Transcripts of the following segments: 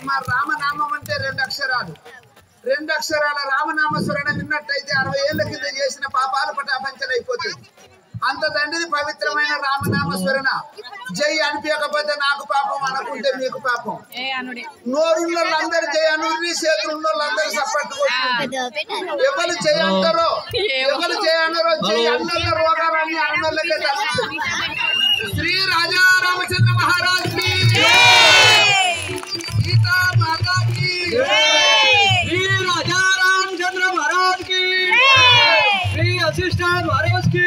మా రామనామం అంటే 2 అక్షరాలు 2 అక్షరాల రామనామస్మరణ విన్నట్టయితే 60 ఏళ్ల కింద చేసిన పాపాలు పటాపంచలైపోతాయి. అంత తండ్రిది పవిత్రమైన రామనామస్మరణ. జై అనిపించకపోతే నాకు పాపం, అనుకుంటే మీకు పాపం. నోరున్న వాళ్ళందరూ జై అనుర్రి, చేతులున్న వాళ్ళందరూ సప్పట్టు కొట్టు. ఎవరు జై అంటారో జై అన్నల రోగాలన్నీ అన్నలకే తగ్గుతుంది. శ్రీ రాజా రామచంద్ర మహారాజ్ కి సీతా మాతా కి శ్రీ రాజా రామచంద్ర మహారాజ్ కి శ్రీ వశిష్ఠ మహారాజ్ కి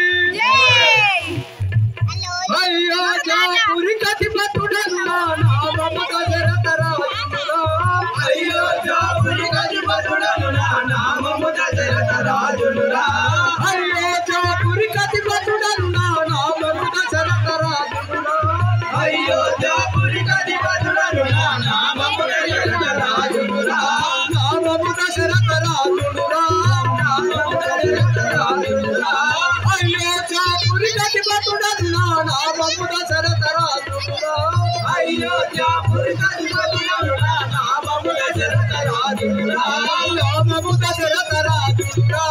అయ్యో జాపురి కతి పట్టుడన్నా నామము దశరథ రాజురా. అయ్యో జాపురి కతి పట్టుడన్నా నామము దశరథ రాజురా. అయ్యో జాపురి కతి పట్టుడన్నా నామము దశరథ రాజురా. అయ్యో జాపురి కతి పట్టుడన్నా నామము దశరథ రాజురా. నామము దశరథ రాజురా. నామము దశరథ రాజురా. అయ్యో జాపురి కతి పట్టుడన్నా నామము దశరథ రాజురా. అయ్యో జాపురి కతి పట్టుడన్నా నామము దశరథ రాజురా. నామము దశరథ రాజురా.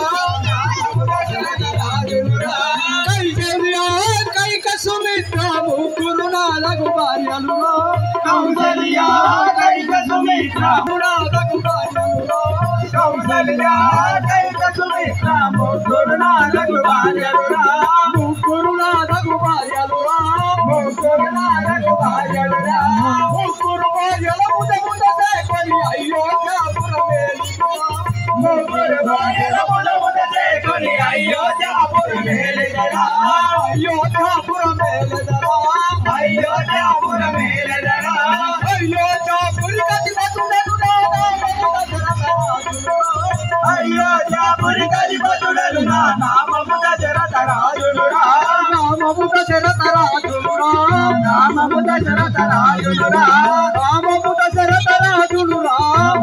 నామము దశరథ రాజురా. కైక సుమిత్ర ముగ్గురు నాలుగు భార్యలురా. కౌసల్య కైక సుమిత్ర నాలుగు భార్యలురా. కౌసల్య కైక సుమిత్ర ముగ్గురు నాలుగు భార్యలురా. ముగ్గురు నాలుగు భార్యలురా. ముగ్గురు నాలుగు భార్యలురా. ముగ్గురు భార్యల ముద ముద సేకొని అయోధ్యాపురం వెళ్ళిరా. ముగ్గురు భార్యల ముద ముద సేకొని అయోధ్యాపురం వెళ్ళిరా. అయోధ్యాపురం వెళ్ళిరా. అయోధ్యాపురం వెళ్ళిరా. అయోధ్యాపురి కతి పట్టుడన్నా అయోధ్యాపురి కతి పట్టుడన్నా నామము దశరథ రాజురా. నామము దశరథ రాజురా. నామము దశరథ రాజురా. నామము దశరథ రాజురా.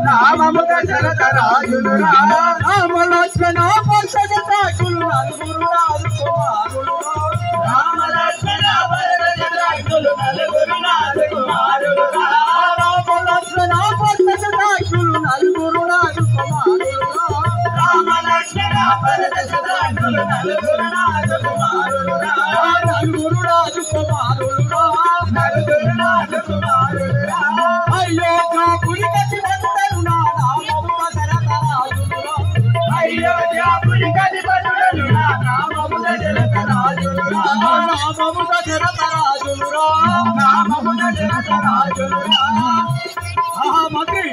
నామము దశరథ రాజురా. రామ లక్ష్మణ పరశురామ సాకులు నలుగురు రాజకుమారులురా. రామ లక్ష్మణ పరశురామ సాకులు నలుగురు రాజకుమారులురా. రామ లక్ష్మణ పరశురామ సాకులు నలుగురు రాజకుమారులురా. రామ లక్ష్మణ పరశురామ సాకులు నలుగురు రాజకుమారులురా. నలుగురు రాజకుమారులురా. నలుగురు రాజకుమారులురా. అయోధ్యాపురి కతి పట్టుడన్నా నామము దశరథ రాజురా. అయోధ్యాపురి కతి పట్టుడన్నా నామము దశరథ రాజురా. నామము దశరథ రాజురా. నామము దశరథ రాజురా. మంత్రి